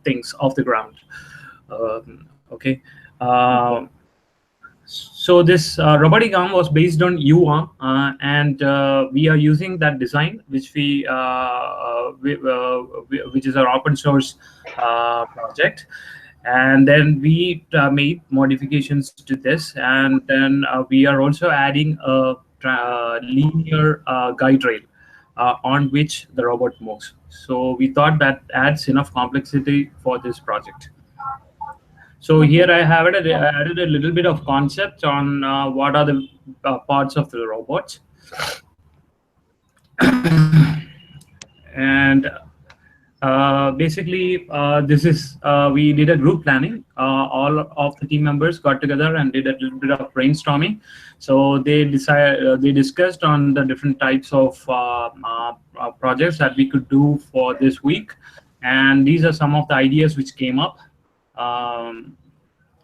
things off the ground. Okay. Okay. So this robotic arm was based on UARM, and we are using that design, which is our open source project. And then we made modifications to this, and then we are also adding a linear guide rail on which the robot moves. So we thought that adds enough complexity for this project. So here Okay. I have added a little bit of concept on what are the parts of the robots. And basically, this is we did a group planning. All of the team members got together and did a little bit of brainstorming. So they discussed on the different types of projects that we could do for this week, and these are some of the ideas which came up. Um,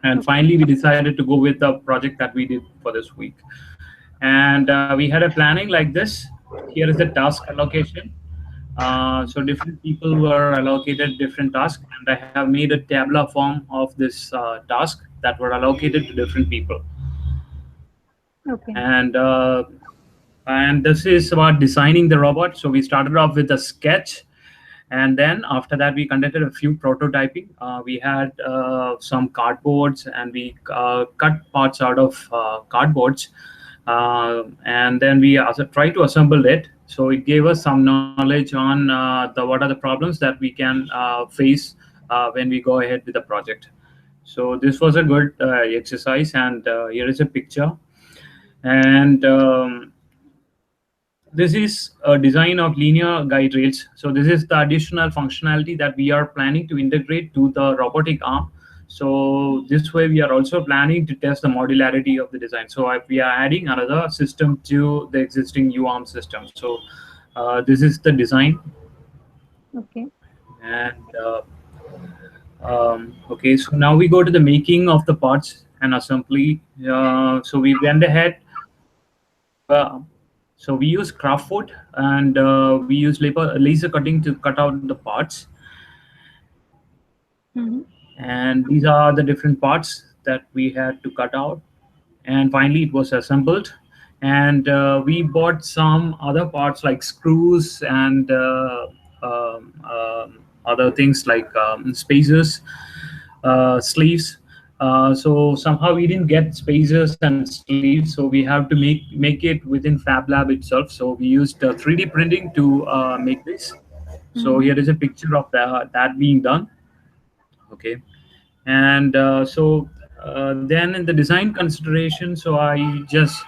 and Okay. finally, we decided to go with the project that we did for this week. And we had a planning like this. Here is the task allocation. So different people were allocated different tasks, and I have made a tabular form of this task that were allocated to different people. Okay. And this is about designing the robot. So we started off with a sketch, and then after that we conducted a few prototyping. We had some cardboards, and we cut parts out of cardboards, and then we also tried to assemble it. So it gave us some knowledge on what are the problems that we can face when we go ahead with the project. So this was a good exercise, and here is a picture. And this is a design of linear guide rails. So this is the additional functionality that we are planning to integrate to the robotic arm. So this way we are also planning to test the modularity of the design. So we are adding another system to the existing UARM system. So this is the design. Okay. And okay, so now we go to the making of the parts and assembly. So we went ahead. Uh, so we use craft wood, and we use laser cutting to cut out the parts. Mm-hmm. And these are the different parts that we had to cut out. And finally, it was assembled. And we bought some other parts like screws and other things like spacers, sleeves. So somehow we didn't get spacers and sleeves, so we have to make it within Fab Lab itself. So we used 3D printing to make this. So Mm-hmm. here is a picture of that being done. Okay. And then in the design consideration, so I just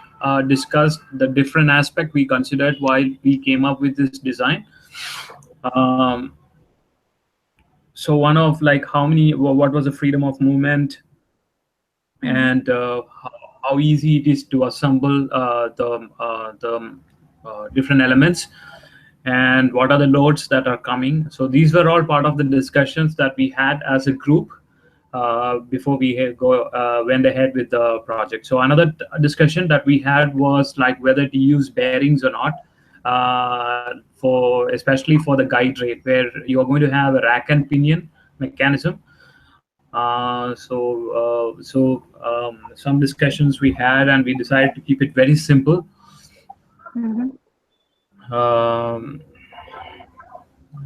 discussed the different aspect we considered while we came up with this design. um, so one of like what was the freedom of movement, Mm-hmm. and how easy it is to assemble the different elements, and what are the loads that are coming. So these were all part of the discussions that we had as a group before we went ahead with the project. So another discussion that we had was like whether to use bearings or not, for especially for the guide rail, where you are going to have a rack and pinion mechanism. Some discussions we had, and we decided to keep it very simple. Mm-hmm. Um,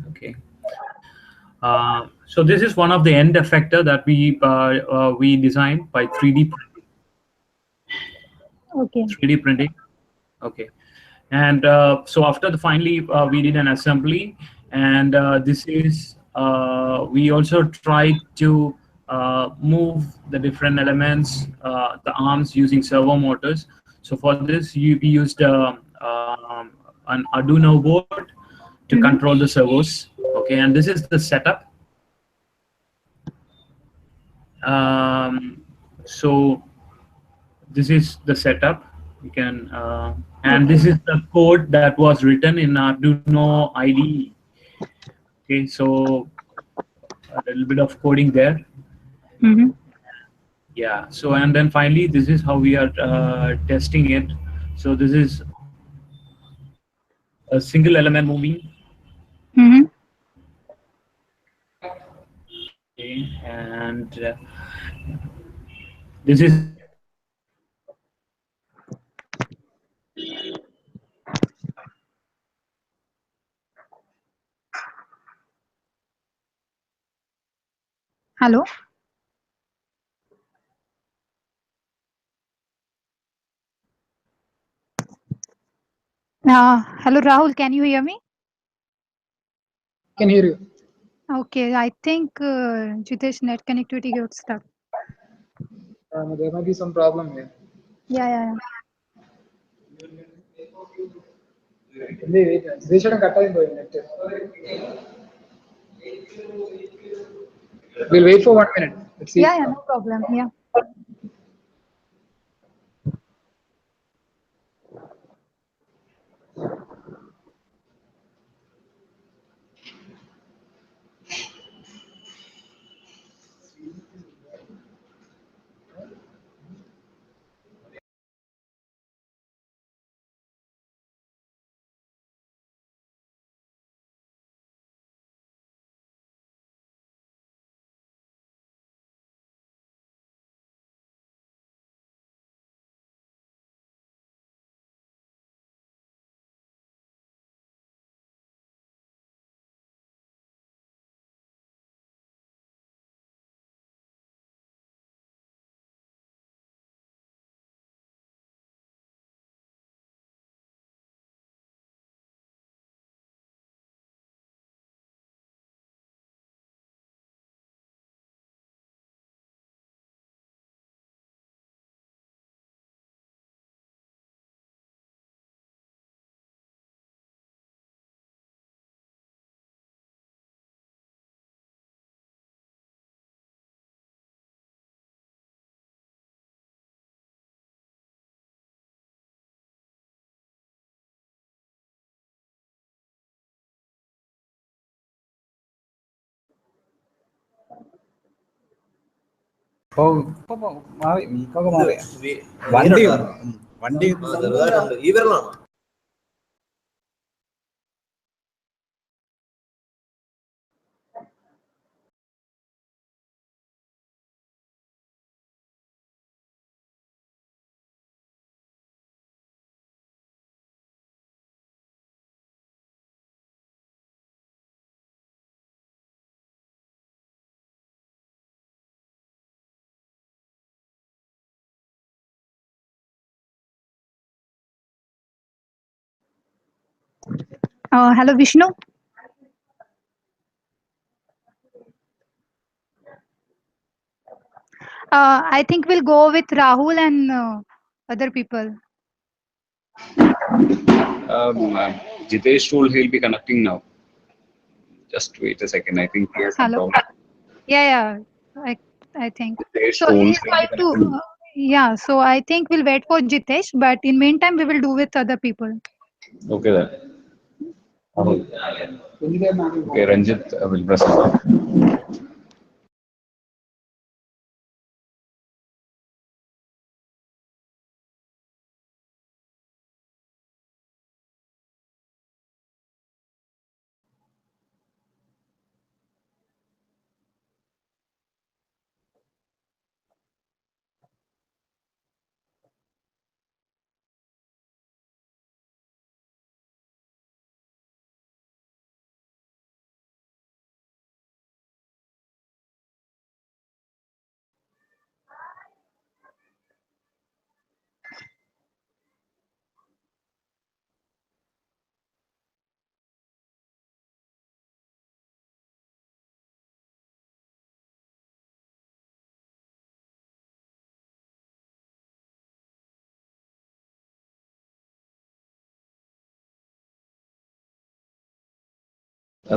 okay. So this is one of the end effector that we designed by 3D Okay. 3D printing. Okay. And so after the finally we did an assembly, and this is we also tried to move the different elements, the arms, using servo motors. So for this we used an Arduino board to control the Mm-hmm. servos. Okay, and this is the setup. So this is the setup. You can and this Okay. is the code that was written in Arduino IDE. Okay, so a little bit of coding there. Mm-hmm. Yeah, so and then finally this is how we are testing it. So this is a single element moving. Mm-hmm. Okay, and this is Hello. Hello, Rahul. Can you hear me? Can hear you. Okay, I think Jitesh net connectivity got stuck. There might be some problem here. Yeah. They shouldn't cut in the net. We'll wait for 1 minute. Let's see. Yeah, no problem. Yeah. മാറി മീക്കൊക്കെ മാറിയ വണ്ടി വണ്ടി ചെറുതായിട്ടുണ്ട് ഈ വിരലാണോ? Hello, Vishnu. I think we'll go with Rahul and other people. Jitesh told he'll be connecting now. Just wait a second. I think he has some Hello. problem. Yeah. I think. Jitesh So told he's he'll going be connecting. to. Yeah. So I think we'll wait for Jitesh, but in meantime we will do with other people. Okay then. Okay, Ranjit will press on.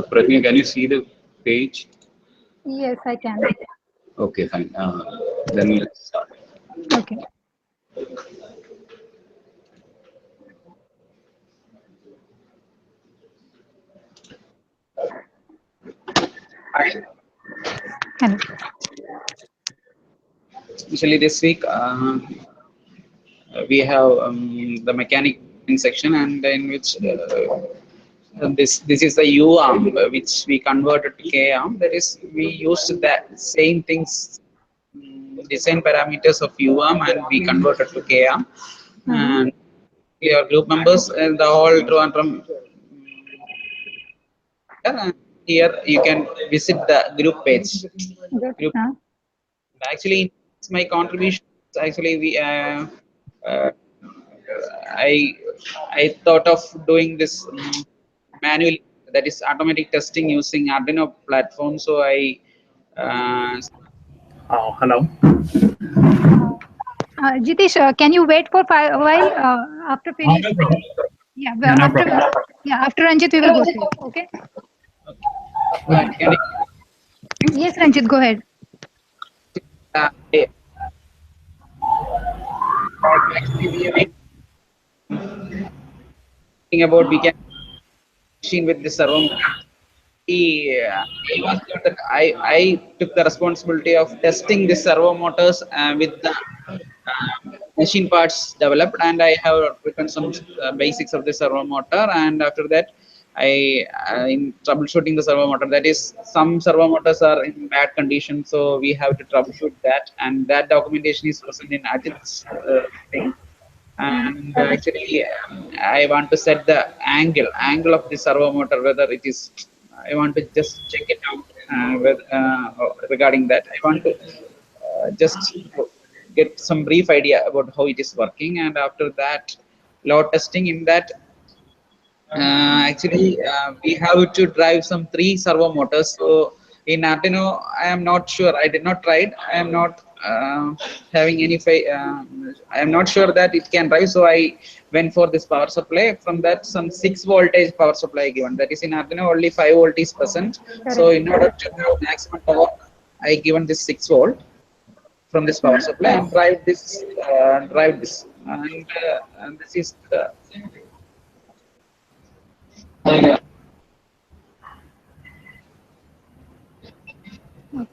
Pratnya, can you see the page? Yes, I can. Okay, fine. Then let's start. Okay. Hello. Especially this week, we have the mechanic section, and in which This is the U arm which we converted to K arm. That is, we used that same things, design parameters of U arm, and we converted to K arm. And your group members and the whole Trivandrum. And here you can visit the group page. Group. Actually, it's my contribution. Actually, we I thought of doing this manually, that is automatic testing using Arduino platform. So I hello. Jitesh, can you wait for a while after finish? No problem. Yeah, No, no after, problem. yeah, after Ranjit we will go through. Okay. Yes, Ranjit, go ahead. Actually, we are thinking about we can machine with the servo. I took the responsibility of testing the servo motors with the machine parts developed, and I have written some basics of the servo motor. And after that, I in troubleshooting the servo motor, that is, some servo motors are in bad condition, so we have to troubleshoot that, and that documentation is present in Ajit's thing. And actually, I want to set the angle of the servo motor, whether it is. I want to just check it out regarding that. I want to just get some brief idea about how it is working, and after that, load testing. In that, actually, we have to drive some 3 servo motors. So in Arduino, I am not sure. I did not try it. I am not having any. I am not sure that it can drive. So I went for this power supply. From that, some 6 voltage power supply given. That is, in Arduino only 5 volt is present. So in order to have maximum power, I given this 6 volt from this power supply and drive this. And this is the. Okay,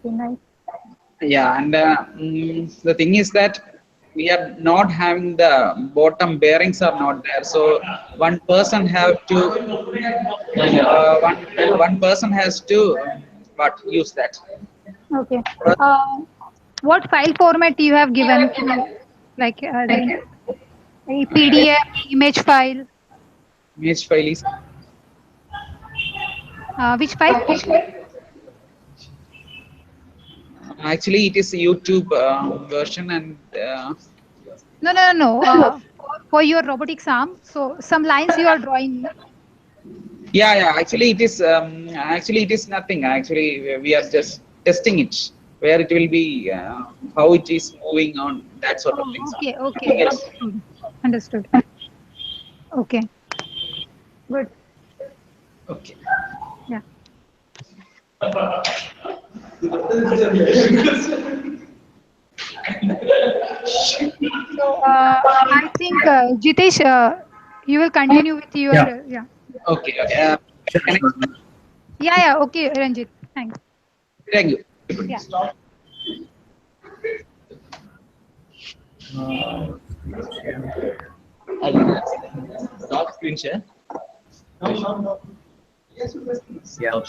nice. Yeah, and the thing is that we are not having the bottom bearings are not there. So one person have to one person has to use that. Okay. What file format you have given? Like a PDF, image file? Image file is Which file? actually it is YouTube version, and No. For your robotics arm, so some lines you are drawing. yeah. Actually, it is nothing. Actually, we are just testing it, where it will be, how it is moving on, that sort of things. Okay. Understood. Okay. Good. Okay. Yeah. So I think Jitesh, you will continue with your yeah. Okay. Yeah. Okay, Ranjit. Thanks. Thank you. Yeah. Stop screen share. Yeah.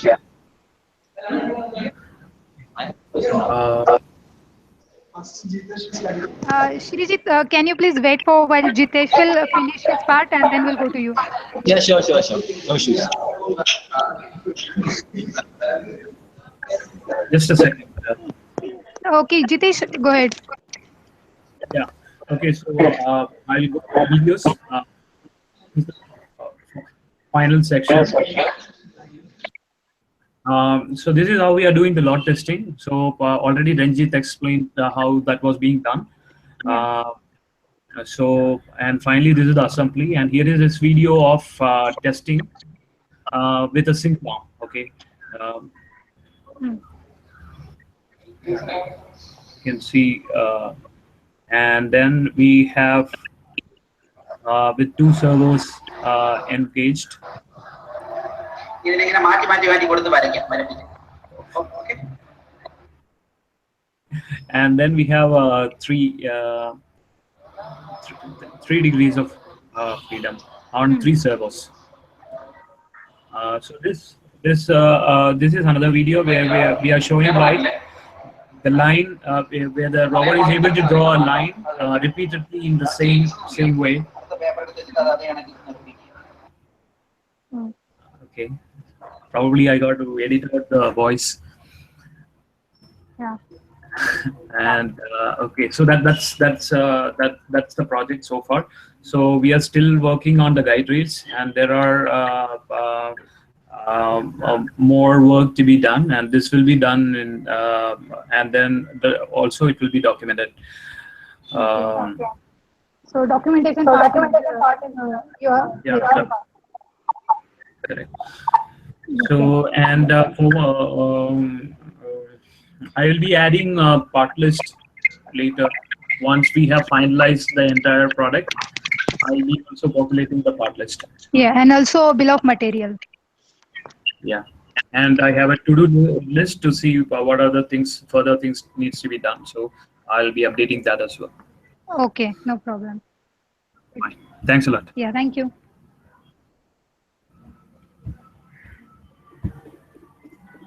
Shrijit, can you please wait for while Jitesh will finish his part, and then we'll go to you. Yeah, sure. No issues. Just a second. Okay, Jitesh, go ahead. Yeah. Okay. So I'll go to videos. Final section. So this is how we are doing the load testing. So already Ranjit explained how that was being done. So, and finally, this is the assembly, and here is this video of testing with a sync bomb. Okay. You can see, and then we have with 2 servos engaged. And then we have 3 degrees of freedom on 3 servos. So this is another video where we are showing like the line where the robot is able to draw a line repeatedly in the same way. Okay, probably I got to edit out the voice. Yeah. And okay, so that's the project so far. So we are still working on the guide rails, and there are more work to be done, and this will be done in and then also it will be documented. Okay. So documentation part is your Yeah, so, correct. So and I will be adding a part list later. Once we have finalized the entire product, I will be also populating the part list. yeah, and also bill of material. Yeah, and I have a to-do list to see what other things, further things needs to be done. So I'll be updating that as well. Okay, no problem. Fine. Thanks a lot. Yeah, thank you.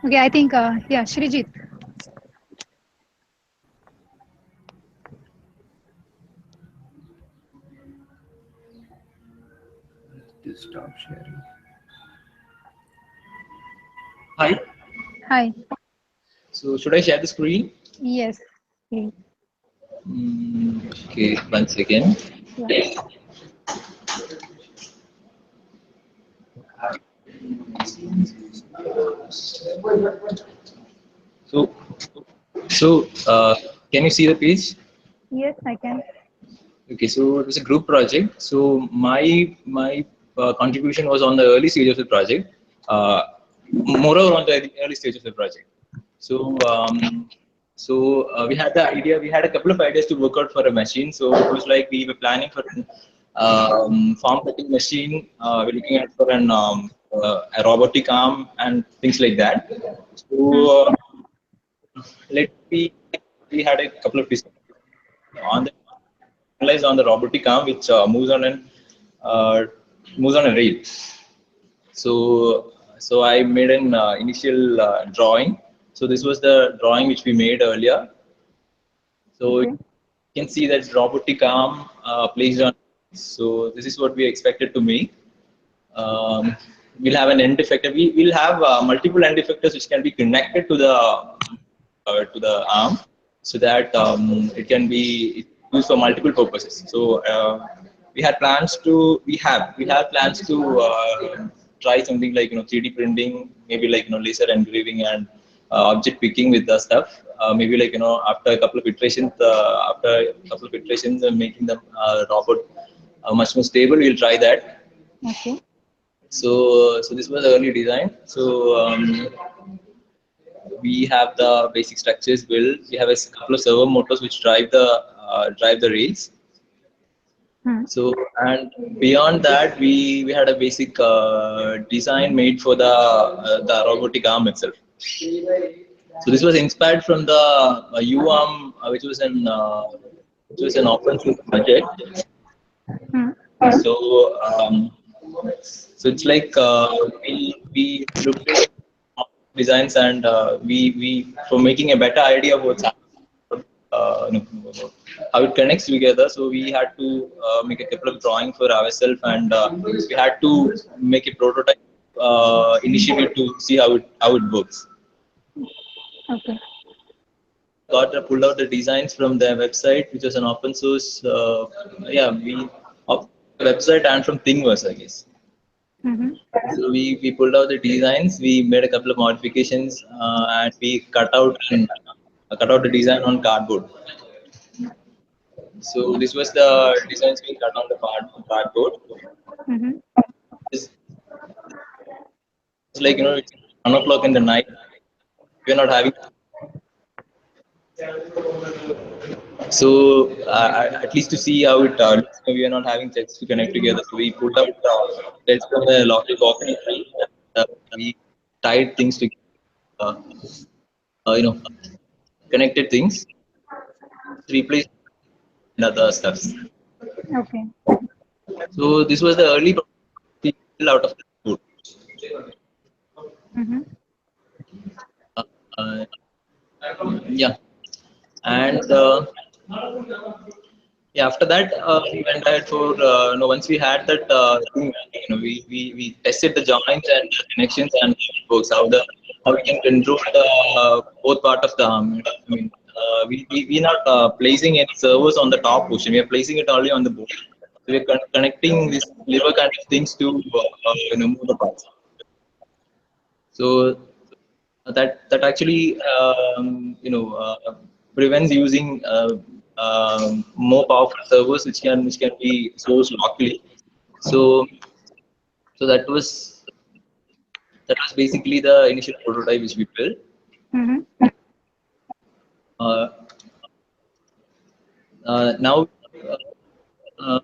Okay, I think yeah, Shrijit. Just stop sharing. Hi. Hi. So should I share the screen? Yes. Okay. Okay, 1 second. Yeah. So, so can you see the page? Yes, I can. Okay, so it was a group project. So my contribution was on the early stage of the project, moreover on the early stage of the project. So we had the idea. We had a couple of ideas to work out for a machine. So it was like we were planning for farm cutting machine. We're looking at for a robotic arm and things like that. So we had a couple of discussions on the analyze on the robotic arm which uh, moves on a rail. So I made an initial drawing. So this was the drawing which we made earlier. So Okay. you can see that robotic arm placed on. So this is what we expected to make. We'll have an end effector. We will have multiple end effectors which can be connected to the arm, so that it can be used for multiple purposes. So we have plans to try something like 3D printing, maybe like laser engraving and object picking with the stuff. Maybe like after a couple of iterations, making the robot much more stable. We'll try that. Okay. So this was the early design. So we have the basic structures built. We have a couple of servo motors which drive the rails. So, and beyond that, we had a basic design made for the robotic arm itself. So this was inspired from the UARM, which was an open source project. So so it's like we looked at designs, and we for making a better idea of what's happening, how it connects together. So we had to make a couple of drawings for ourselves, and we had to make a prototype initially to see how it works. Okay. Pulled out the designs from their website, which was an open source. Website and from Thingiverse, I guess. So we pulled out the designs. We made a couple of modifications, and we cut out the design on cardboard. So this was the designs we cut on the cardboard. It's like it's 1 o'clock in the night. We're not having. So at least to see how it looks, we are not having threads to connect together. So we put out threads from the local walking tree. We tied things together, connected things, replaced and other stuffs. Okay. So this was the early out of the wood. Mhm. Uh, yeah, and yeah, after that we went ahead for once we had that thing, we tested the joints and the connections and how it works, how we can control the both part of the arm. I mean, we're not placing any servers on the top portion. We are placing it only on the board. So we're connecting these lever kind of things to move the parts. So that actually prevents using more powerful servers which can be sourced locally. So that was basically the initial prototype which we built. Mhm. Uh, Now uh,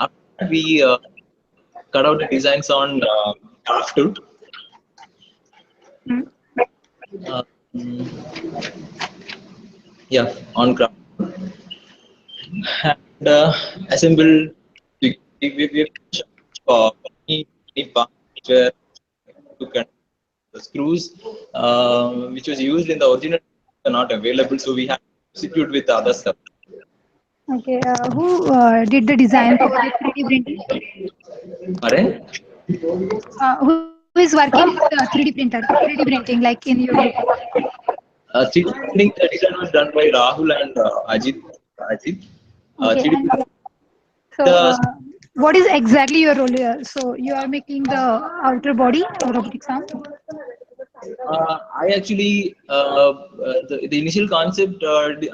after that we cut out the designs on Crafted. Mhm. Uh, mm, yeah, on Crafted. And assembled. We any parts where to connect the screws which was used in the original are not available, so we have to substitute with other stuff. Okay. Who did the design for the 3D printing? Alright. Who is working with the 3D printer, 3D printing, like in your group? 3D printing, the design was done by Rahul and Ajit. Okay. 3D And so, the what is exactly your role here? So, you are making the outer body or robotics arm? I actually the initial concept, the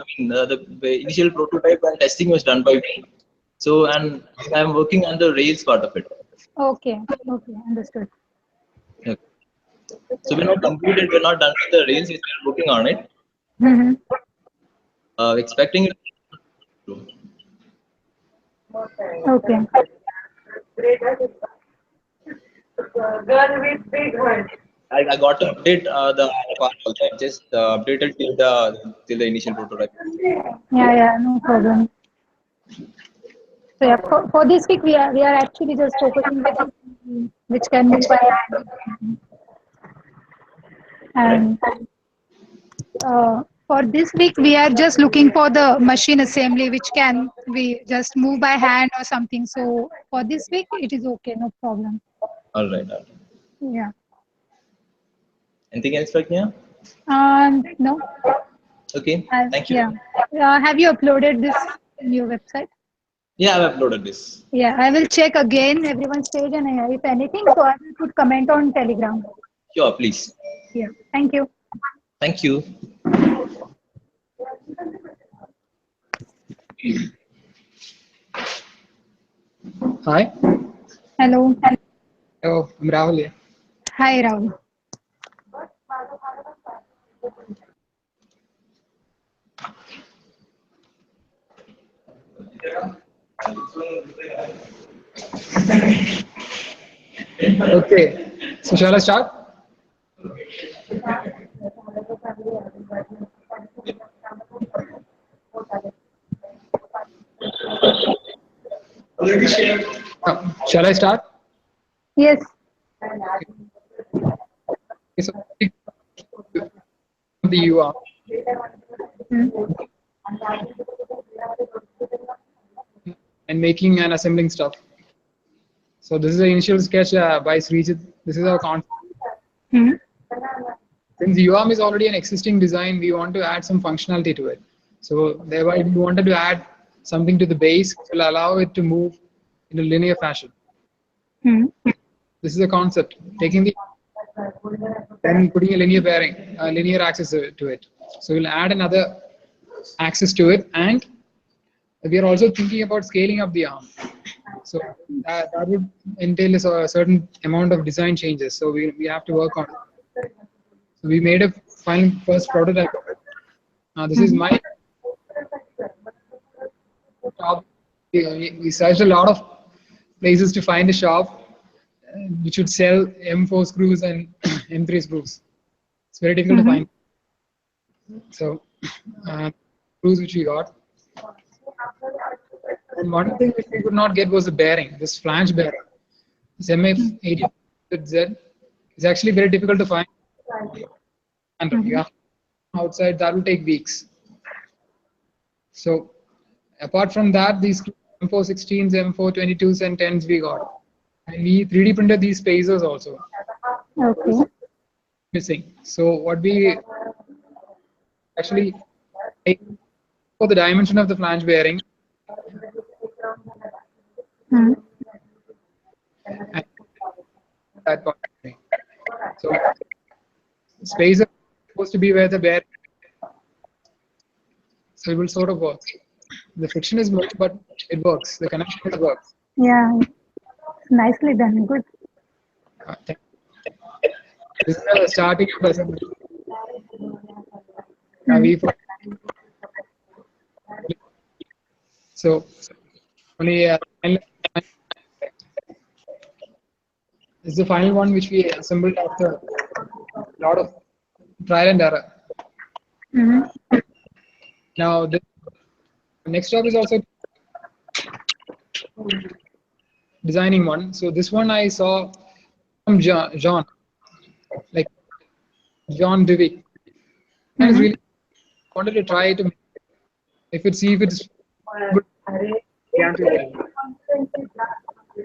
initial prototype and testing was done by me. So, and I'm working on the Rails part of it. Okay. Okay. Understood. Okay. So we're not completed, we're not done with the Rails, we're still working on it. Mhm. Expecting it. Okay. I got to update the part also. I just updated till the initial prototype. Yeah. Yeah. No problem. So yeah, for this week we are actually just focusing with which can move by hand. And for this week we are just looking for the machine assembly which can we just move by hand or something. So for this week it is okay, no problem. All right. All right. Yeah. Anything else, Pragya? No. Okay. Thank you. Yeah. Have you uploaded this new website? Yeah, I've uploaded this. Yeah, I will check again everyone's page, and if anything, so I will put comment on Telegram. Sure, please. Yeah. Thank you. Thank you. Hi. Hello. Oh, I'm Rahul here. Hi, Rahul. Okay. So shall I start? Shall I start? Yes. Okay, so the UR and making and assembling stuff. So this is the initial sketch by Srijit. This is our concept. Hmm. Since UARM is already an existing design, we want to add some functionality to it. So thereby we wanted to add something to the base which will allow it to move in a linear fashion. Hmm. This is a concept. Taking the then putting a linear bearing, a linear axis to it. So we'll add another axis to it, and we are also thinking about scaling up the arm. So that would entail a certain amount of design changes. So we have to work on it. So we made a first prototype of it. This is my shop. We searched a lot of places to find a shop which would sell M4 screws and M3 screws. It's very difficult to find. So screws which we got. And one thing which we could not get was the bearing, this flange bearing. This MF80Z It's actually very difficult to find. And you have outside, that will take weeks. So apart from that, these M416s, M422s, and 10s we got. And we 3D printed these spacers also Okay. missing. So what we actually take for the dimension of the flange bearing, Hmm. and that part. So spacer is supposed to be where the bearing. So it will sort of work. The friction is more, but it works. The connection works. Yeah. Nicely done. Good. This is the starting of assembly. Now so only this is the final one which we assembled after a lot of trial and error. Mm-hmm. Now the next job is also designing one. So this one I saw from John, like John Dewey. I was really wanted to try to see if it's good.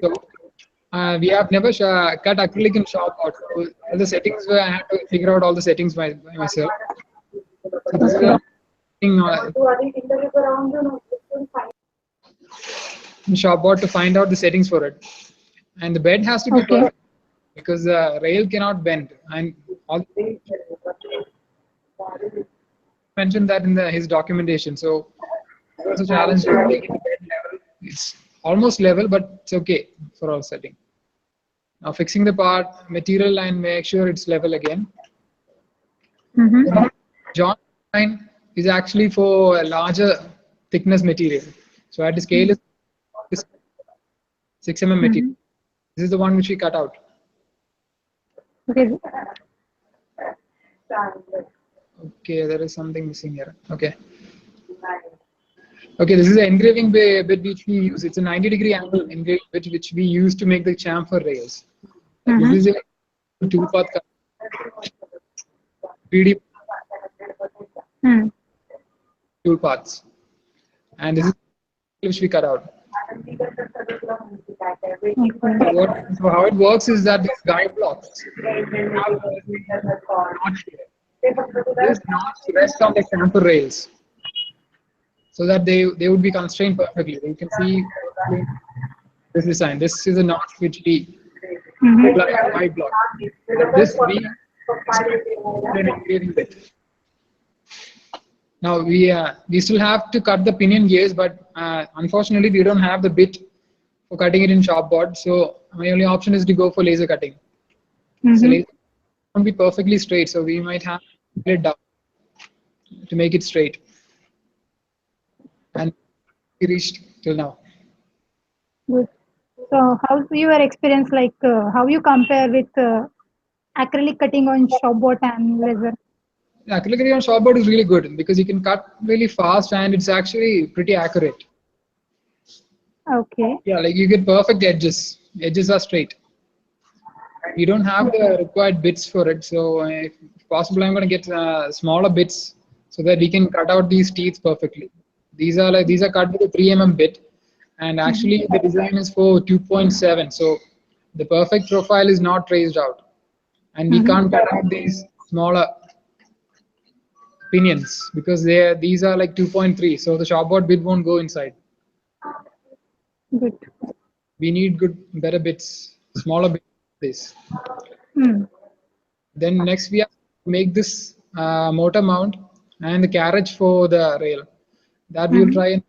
So we have never cut acrylic in shop. So all the settings I had to figure out all the settings by myself. So this is a thing in Shopbot to find out the settings for it, and the bed has to be perfect because the rail cannot bend. And all mentioned that in his documentation. So it was a challenge to make it bed level. It's almost level, but it's okay for our setting. Now fixing the part, material, and make sure it's level again. John line is actually for a larger thickness material. So at the scale is 6 mm material. This is the one which we cut out. Okay. Okay, there is something missing here. Okay. Okay, this is the engraving bit which we use. It's a 90-degree angle engraving bit which we use to make the chamfer rails. This is a two-path 3D two paths, and this is which we cut out. So how it works is that these guide blocks this notch rest on the chamfer rails, so that they would be constrained perfectly. You can see this design. This is a notch which we apply a guide block. This we an engraving bit. Now we still have to cut the pinion gears, but unfortunately we don't have the bit for cutting it in shop board. So my only option is to go for laser cutting. So laser won't be perfectly straight, so we might have to split down to make it straight. And we reached till now. Good. So how's your experience, like how you compare with acrylic cutting on shopbot and laser? Acrylic on shopboard is really good because you can cut really fast and it's actually pretty accurate. Okay. Yeah, like you get perfect edges. Edges are straight. You don't have the required bits for it, so if possible, I'm going to get smaller bits so that we can cut out these teeth perfectly. These are cut with a 3 mm bit, and actually the design is for 2.7. So the perfect profile is not traced out, and we can't cut out these smaller pinions because these are like 2.3. So the shopboard bit won't go inside. Good. We need better bits, smaller bits. This. Then next we have to make this motor mount and the carriage for the rail. That we will try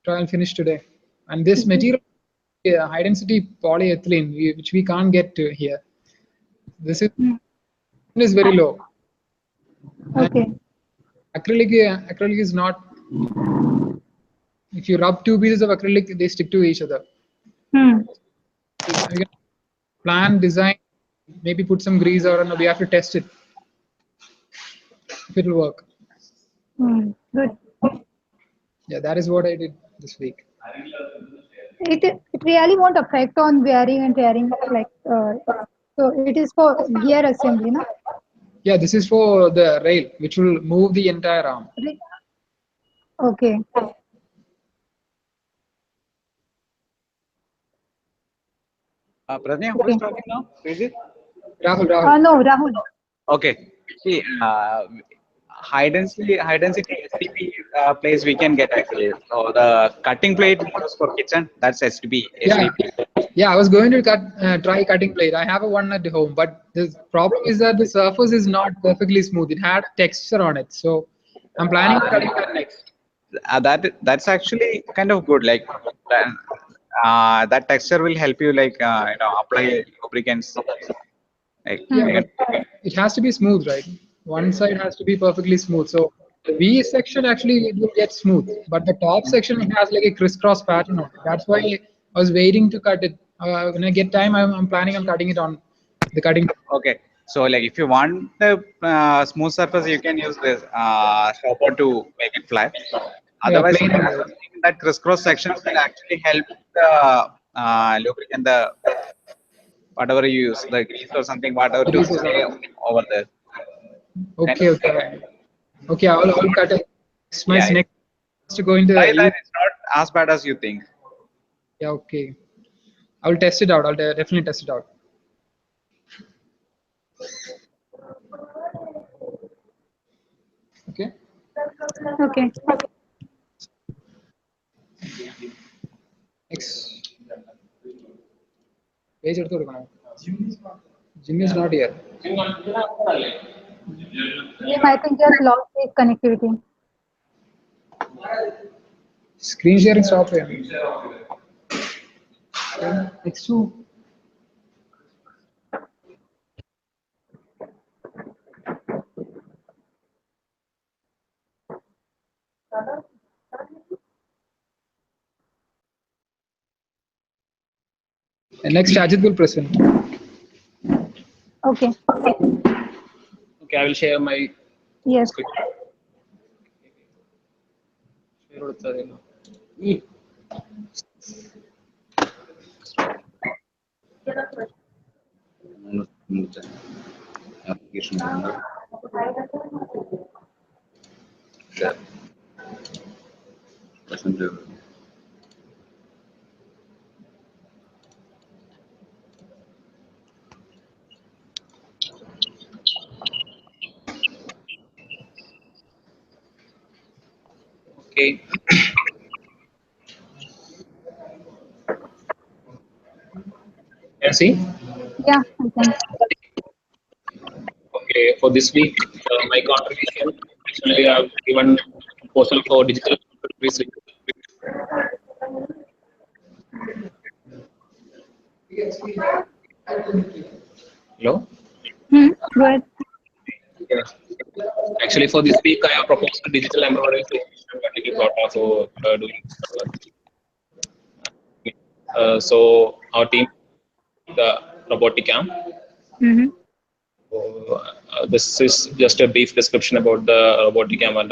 and finish today. And this material, high density polyethylene, which we can't get to here. This is very low. Okay. Acrylic is not. If you rub two pieces of acrylic, they stick to each other. We can plan, design, maybe put some grease, or we have to test it if it will work. Good. Yeah, that is what I did this week. It really won't affect on wearing and tearing, like So it is for gear assembly, no? Yeah, this is for the rail, which will move the entire arm. Okay. Pradnya, who is talking now? Srijit? Rahul. No, Rahul. Okay. See, high density STP place we can get actually. So the cutting plate we use for kitchen, that's STP. Yeah, yeah. I was going to try cutting plate. I have a one at home, but the problem is that the surface is not perfectly smooth. It had texture on it, so I'm planning on cutting that next. That's actually kind of good. Like that texture will help you like apply lubricants. Like, Yeah, but it has to be smooth, right? One side has to be perfectly smooth. So the V section actually it will get smooth, but the top section it has like a crisscross pattern on it. That's why I was waiting to cut it. When I get time, I'm planning on cutting it on the cutting. okay. So like if you want the smooth surface, you can use this stopper to make it flat. Yeah, Otherwise, plain. that crisscross section will actually help the lubricant, the whatever you use, the grease or something, whatever to stay over there. Okay. I'll cut it. My Yeah, next to go into try that. use. It's not as bad as you think. Yeah, okay. I'll test it out. I'll definitely test it out. Okay. Okay. Next. Page എടുത്ത് കൊടുക്കണം. Jim is not here. Jim, I think just lost his connectivity. Screen sharing stop here. Next to next Ajit will present. Okay. Okay, I will share my Yes. screen. Application number. There. Present. Okay. Can you see? Yeah, I can. Okay, for this week, my contribution, actually, I have given proposal for digital research. Hello? Go ahead. Yeah. Actually, for this week, I have proposed a digital embroidery solution for doing so our team, the robotic camp. Mm-hmm. So, this is just a brief description about the robotic camp and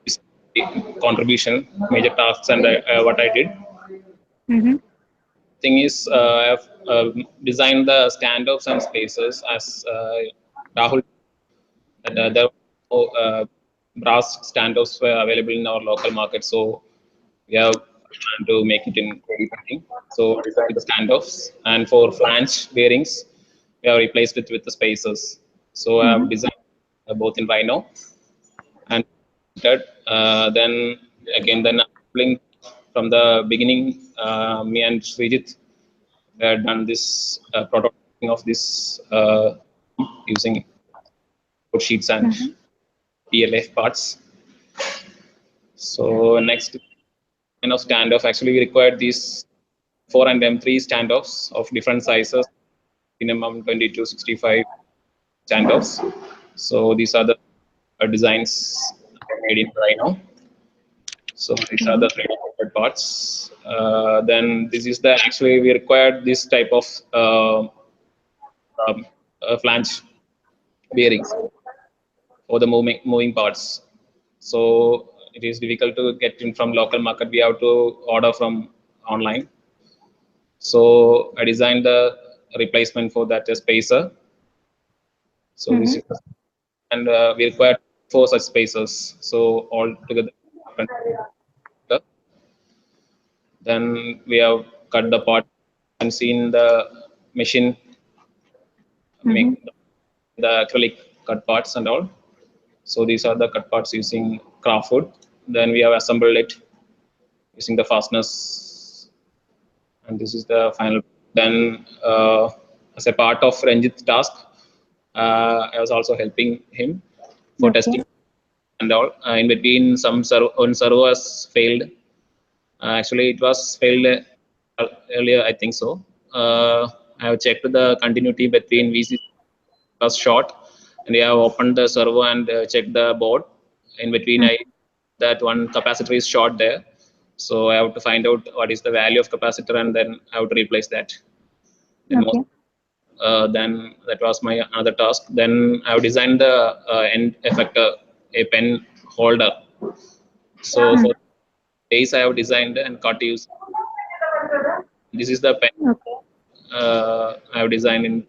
this contribution, major tasks, and what I did. Mm-hmm. Thing is, I have designed the standoffs and spaces as Rahul. There were no brass standoffs were available in our local market, so we have planned to make it in 2020. So with the standoffs, and for flange bearings, we have replaced it with the spacers. So I have designed both in Rhino and then from the beginning, me and Srijit had done this prototyping of this using sheets and PLF parts. So next kind of standoff, actually we required these 4 and M3 standoffs of different sizes, minimum 20 to 65 standoffs. So these are the designs made in Rhino. So these are the 3D parts. Then this is the actually we required this type of flange bearings for the moving parts. So it is difficult to get in from local market. We have to order from online. So I designed the replacement for that spacer. So this is, and we require 4 such spacers. So all together. Then we have cut the part and seen the machine make the acrylic cut parts and all. So these are the cut parts using craft wood. Then we have assembled it using the fasteners, and this is the final. Then as a part of Ranjit's task, I was also helping him for testing and all. In between, some servo has failed. Actually, it was failed earlier, I think so. I have checked the continuity between VC was short, and I have opened the servo and checked the board. In between, that one capacitor is short there. So I have to find out what is the value of capacitor, and then I have to replace that. Then that was my another task. Then I have designed the end effector, a pen holder. So for days I have designed and cut use. This is the pen I have designed and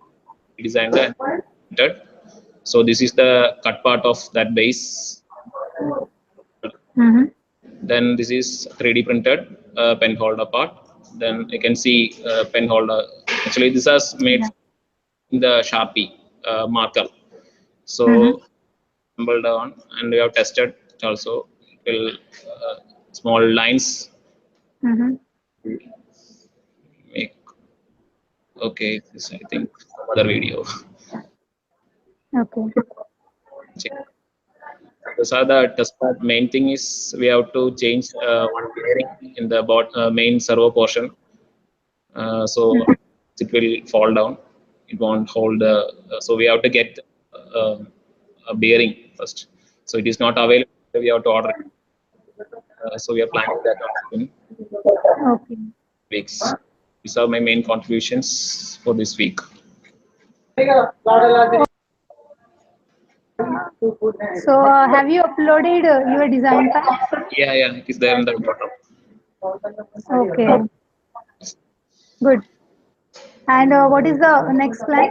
printed. So this is the cut part of that base. Then this is 3D printed pen holder part. Then you can see pen holder. Actually, this is made in the Sharpie marker. So assembled on, and we have tested also. It will small lines. Make okay. This I think other video. Check. Those are the test part. Main thing is we have to change one bearing in the main servo portion. So it will fall down. It won't hold. So we have to get a bearing first. So it is not available. We have to order it. So we are planning that in weeks. These are my main contributions for this week. So have you uploaded your design file? Yeah, it is there in the bottom. Okay. Good. And what is the next plan?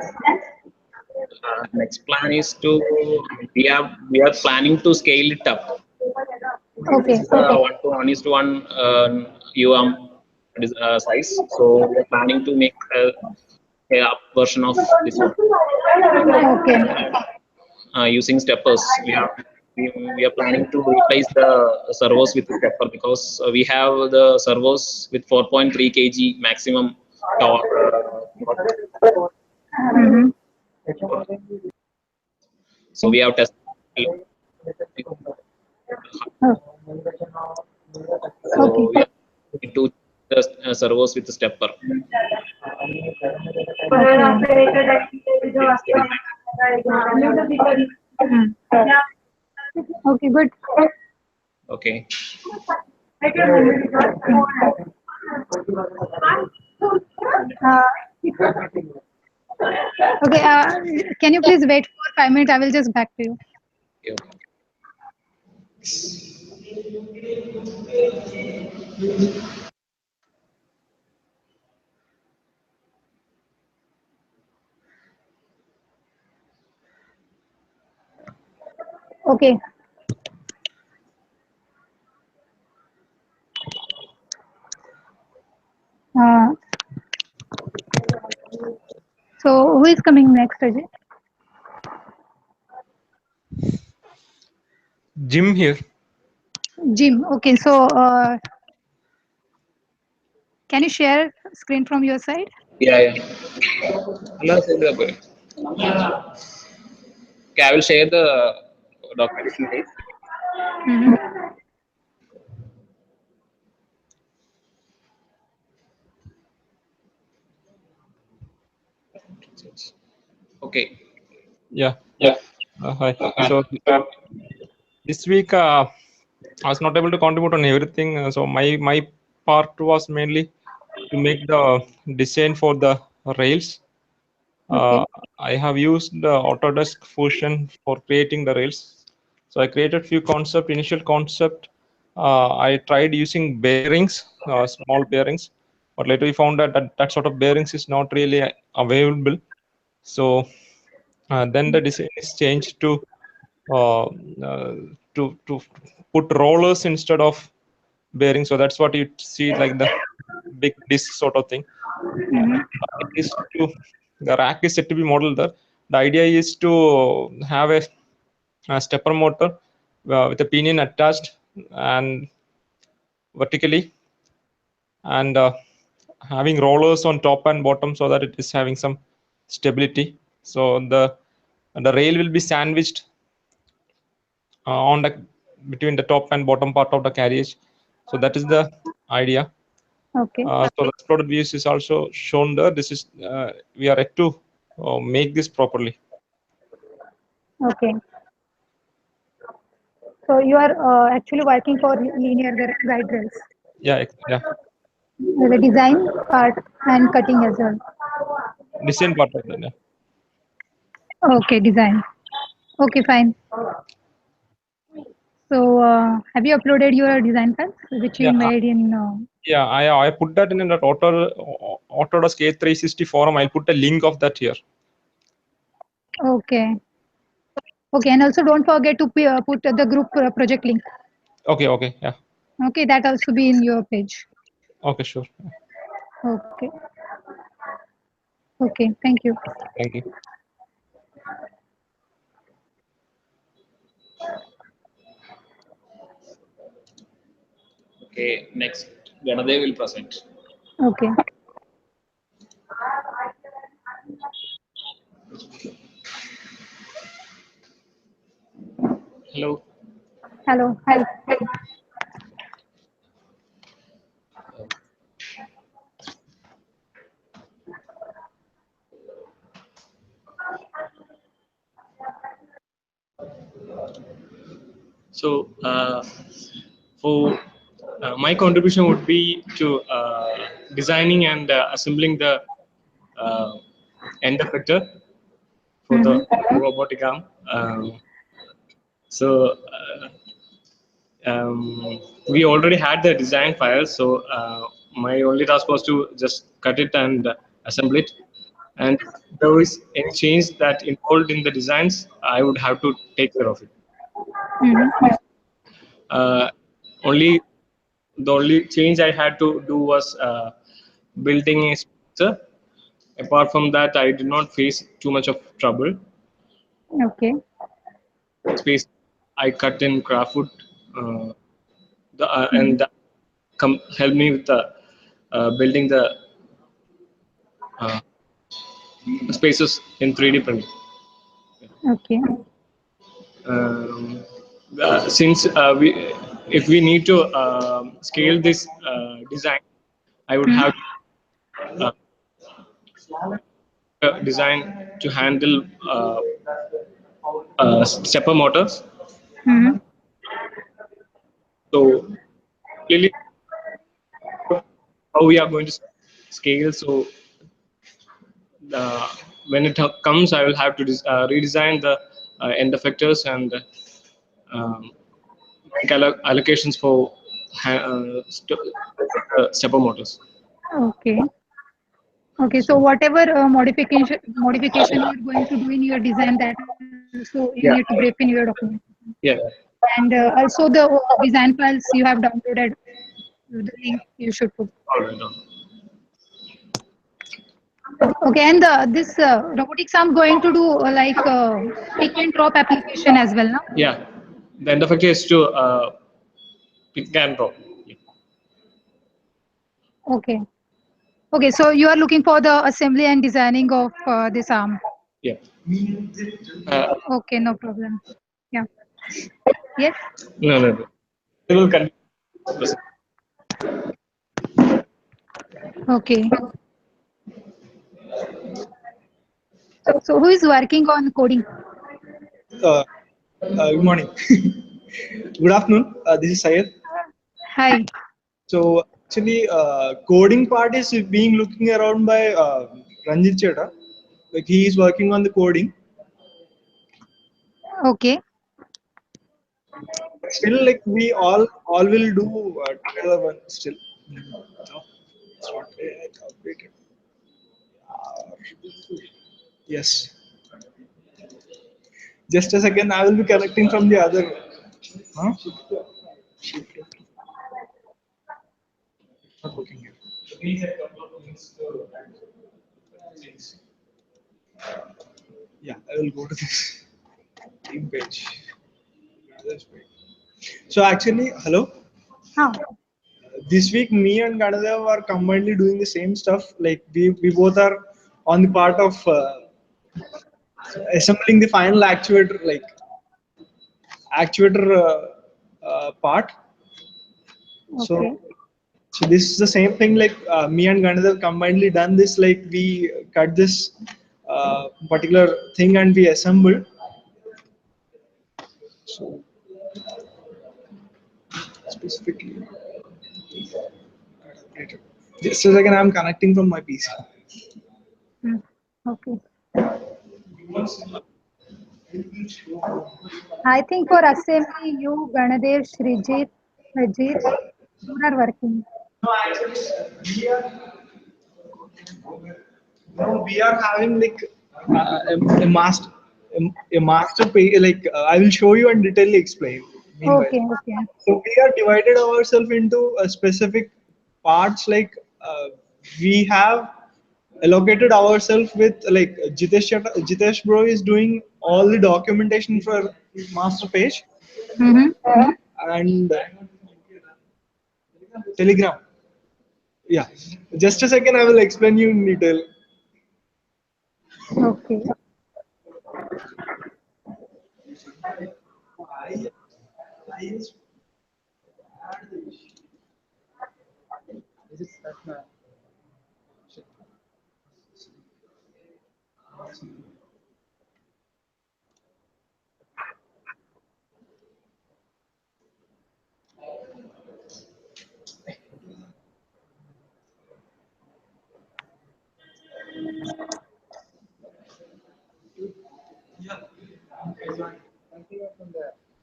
Next plan is to we are planning to scale it up. Okay. 1:1 size. So we are planning to make a up version of this one. Using steppers. We are planning to replace the servos with stepper, because we have the servos with 4.3 kg maximum torque. So we have tested to the servos with the stepper. Okay, good. Okay. Okay, can you please wait for 5 minutes? I will just back to you. Okay. So who is coming next, Ajay? Jim here. Jim. Okay, so can you share screen from your side? Yeah. Okay, I will share the documentation. Okay. Yeah. Hi. So this week I was not able to contribute on everything. So my part was mainly to make the design for the rails. I have used the Autodesk Fusion for creating the rails. So I created few initial concept. I tried using bearings, small bearings, but later we found that sort of bearings is not really available. So then the design is changed to put rollers instead of bearings. So that's what you see, like the big disc sort of thing. It is the rack is set to be modeled there. The idea is to have a stepper motor with a pinion attached and vertically, and having rollers on top and bottom so that it is having some stability. So the rail will be sandwiched on the between the top and bottom part of the carriage. So that is the idea. Okay. So the exploded views is also shown there. This is we are yet to make this properly. Okay. So you are actually working for linear guide rails, Yeah, the design part and cutting as well. design part of that. Yeah. Okay, design. Okay, fine. So have you uploaded your design files which you Yeah. made in? Yeah, I put that in that Autodesk A360 forum. I'll put a link of that here. Okay. Okay, and also don't forget to put the group project link. Okay, yeah. Okay, that also be in your page. Okay, sure. Okay. Okay, thank you. Thank you. Okay, next, Ganadev will present. Okay. Hello. Hello. Hi. So, for my contribution would be to designing and assembling the end effector for the robotic arm. So, we already had the design file. So, my only task was to just cut it and assemble it. And if there is any change that involved in the designs, I would have to take care of it. Uh, only the only change I had to do was building a structure. Apart from that, I did not face too much of trouble. Okay. Space I cut in craftwood, and that helped me with the building the spaces in 3D printing. Okay. Since if we need to scale this design, I would have design to handle stepper motors. So really, how we are going to scale. So when it comes, I will have to redesign the end effectors and make allocations for stepper motors. Okay. Okay. So whatever modification you are going to do in your design, that also you need to brief in your document. Yeah. And also the design files you have downloaded, the link you should put. All right. Okay, and this robotics I'm going to do like pick and drop application as well, no? Yeah. The end effector is to pick and drop. Yeah. Okay. Okay, so you are looking for the assembly and designing of this arm. Yeah. Okay, no problem. Yeah. Yes. No. We will continue. Okay. So who is working on coding? Good morning. Good afternoon. This is Syed. Hi. So actually, coding part is being looking around by Ranjit Cheda. Like he is working on the coding. Okay. Still, like we all will do together one still. It's not yet updated. Yes. Just a second. I will be connecting from the other. Huh? Not working here. Yeah, I will go to this team page. This page. So actually, hello. Huh. This week, me and Ganadev are combinedly doing the same stuff. Like we both are on the part of assembling the final actuator, like actuator part. Okay. So this is the same thing. Like me and Ganadev combinedly done this. Like we cut this particular thing and we assembled. So specifically, just a second. I'm connecting from my PC. Okay. I think for assembly, you, Ganadev, Srijit, Ajit, you are working. No, we are having like a master page. Like I will show you and detailedly explain. Meanwhile. Okay, okay. So we are divided ourselves into specific parts. Like we have allocated ourselves with like Jitesh bro is doing all the documentation for master page and Telegram. Yeah, just a second. I will explain you in detail. Okay.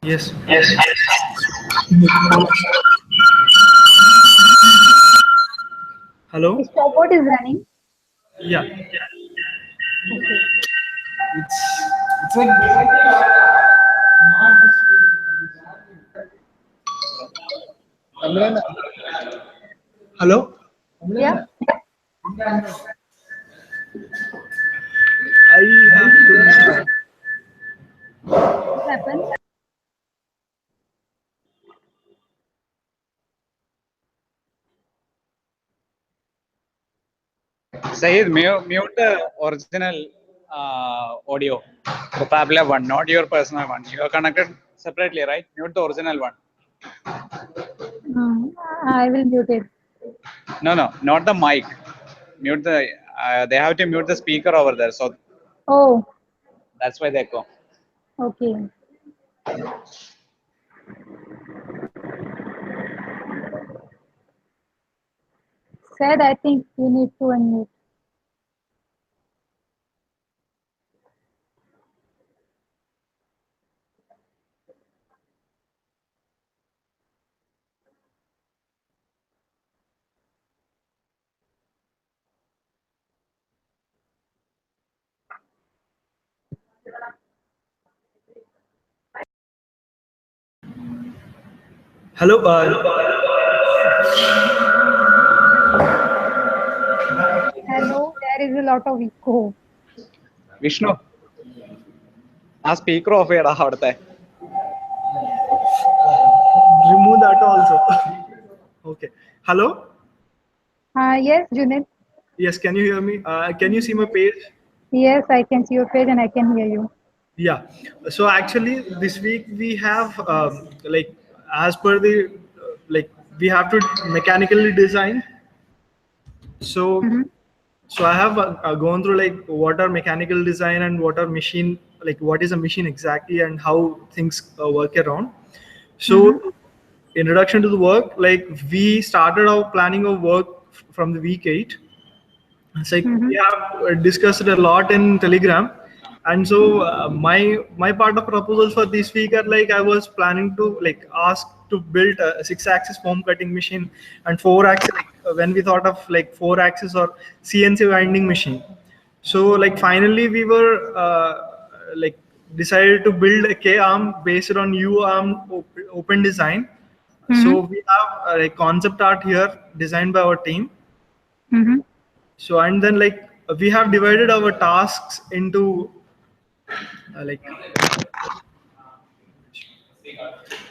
Yes. Hello. The stopwatch is running. Yeah. Okay. It's like hello. Yeah. I have to. What happened? Sayed, mute the original audio. The Pablo one, not your personal one. You are connected separately, right? Mute the original one. I will mute it. No, not the mic. Mute the. They have to mute the speaker over there, so Oh, that's why they echo. okay. Said, I think you need to unmute. Hello. Hello, there is a lot of echo. Vishnu, ആ speaker of ചെയ്യടാ അവിടുത്തെ. Remove that also. Okay. Hello. Yes, Junaid. Yes. Can you hear me? Can you see my page? Yes, I can see your page and I can hear you. Yeah. So actually, this week we have like as per the like we have to mechanically design. So so I have gone through like what are mechanical design and what are machine, like what is a machine exactly and how things work around. So introduction to the work, like we started our planning of work from the week 8. It's like we have discussed it a lot in Telegram, and so my part of proposals for this week are like I was planning to like ask to build a 6-axis foam cutting machine and 4-axis when we thought of like 4-axis or CNC winding machine. So like finally we were like decided to build a K-arm based on U-arm open design. So we have a concept art here designed by our team. So and then like we have divided our tasks into like,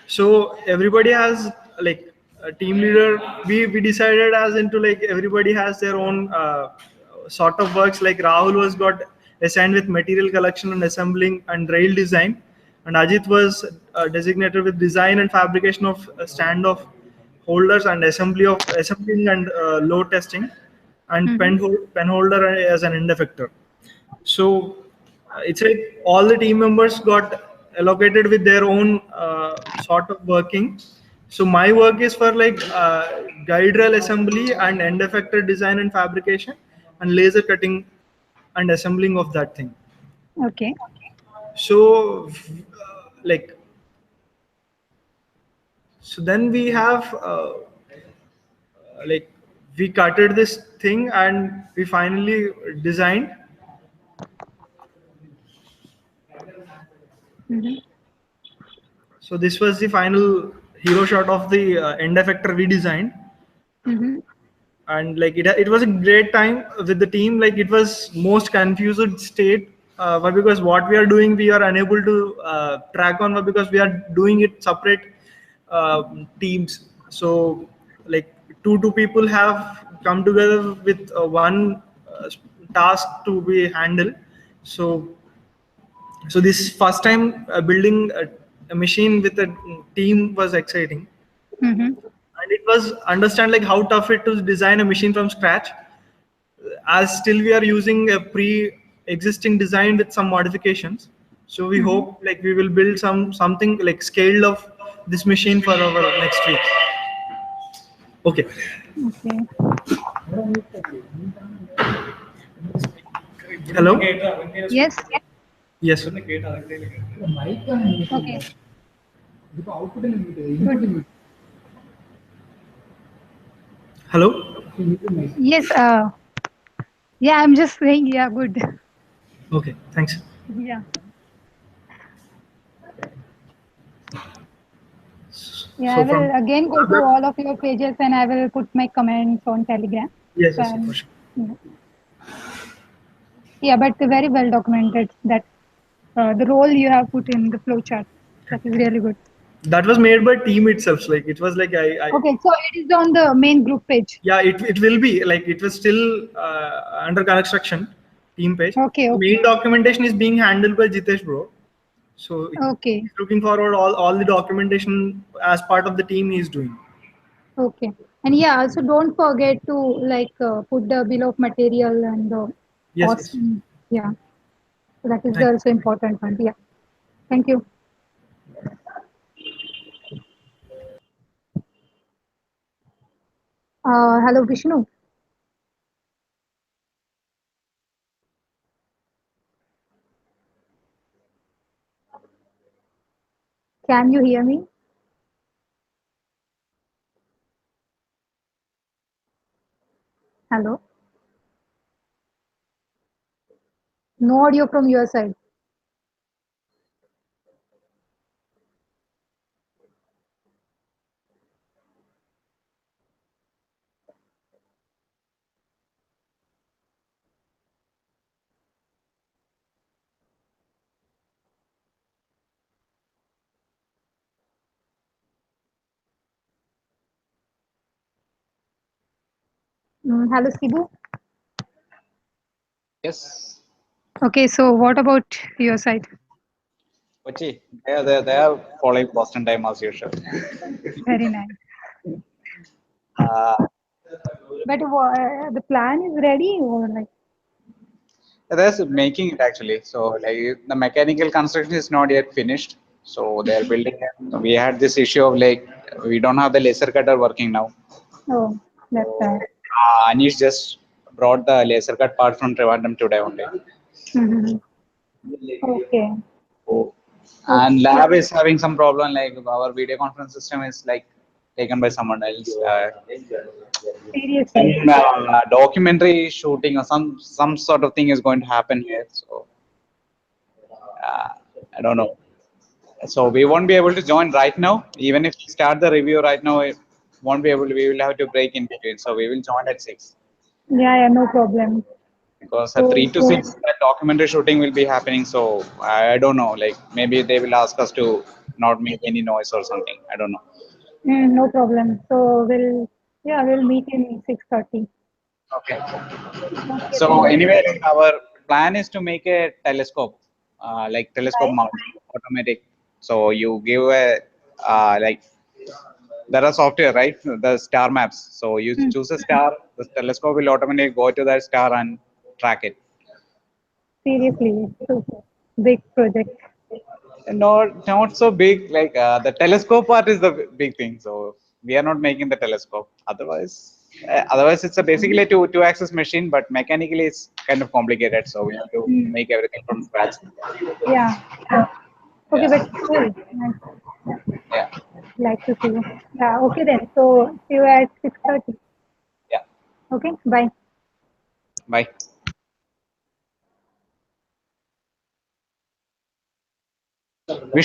so everybody has like a team leader. We decided as into like everybody has their own sort of works. Like Rahul was got assigned with material collection and assembling and rail design, and Ajit was designated with design and fabrication of standoff holders and assembling and load testing, and pen holder as an end effector. So it's like all the team members got allocated with their own sort of working. So my work is for like guide rail assembly and end effector design and fabrication and laser cutting and assembling of that thing. Okay. So like, so then we have like we cutted this thing and we finally designed. So this was the final hero shot of the end effector we designed. And like it was a great time with the team. Like it was most confused state, but because what we are doing we are unable to track on, because we are doing it separate teams. So like two people have come together with one task to be handled. So this first time building a machine with a team was exciting. And it was understand like how tough it to design a machine from scratch, as still we are using a pre-existing design with some modifications. So we hope like we will build something like scaled of this machine for our next week. Okay. Hello. Yes. Yes. Okay. Hello. Yes. Yeah, I'm just saying. Yeah, good. Okay. Thanks. Yeah. Yeah, So I will again go to all of your pages and I will put my comments on Telegram. Yes, yes, for sure. Yeah, but very well documented that the role you have put in the flowchart. That is really good. That was made by team itself. Like it was like I Okay, so it is on the main group page. Yeah, it will be like it was still under construction team page. Okay. Main documentation is being handled by Jitesh bro. So okay, he's looking forward all the documentation as part of the team he is doing. Okay, and yeah, also don't forget to like put the bill of material and the cost. Yeah, so that is also important one. Yeah, thank you. Hello, Vishnu. Can you hear me? Hello. No audio from your side. Hello, Sibu. Yes. Okay, so what about your side? Kochi, they are following Boston time as usual. Very nice. But the plan is ready or like? They're making it actually. So like the mechanical construction is not yet finished. So they're building it. We had this issue of like we don't have the laser cutter working now. Oh, that's sad. Anish just brought the laser cut part from Trivandrum today only. Okay. And lab is having some problem. Like our video conference system is like taken by someone else. Seriously. Documentary shooting or some sort of thing is going to happen here. So I don't know. So we won't be able to join right now. Even if we start the review right now, it won't be able to. We will have to break in between. So we will join at 6 Yeah, no problem. because at 3 to 6 that documentary shooting will be happening. So I don't know. Like maybe they will ask us to not make any noise or something. I don't know. No problem. So we'll meet in 6:30. Okay. Okay, So thank anyway, you. like our plan is to make a telescope, like telescope mount, automatic. So you give a like there are software, right? The star maps. So you choose a star, the telescope will automatically go to that star and track it. Seriously, so big project. Not so big. Like the telescope part is the big thing. So we are not making the telescope. Otherwise it's a basically a two-axis machine, but mechanically it's kind of complicated. So we have to make everything from scratch. Yeah. Okay, but cool. Nice. Yeah. Like to see you. Yeah. Okay then. So see you at 6:30. Yeah. Okay. Bye. Bye. We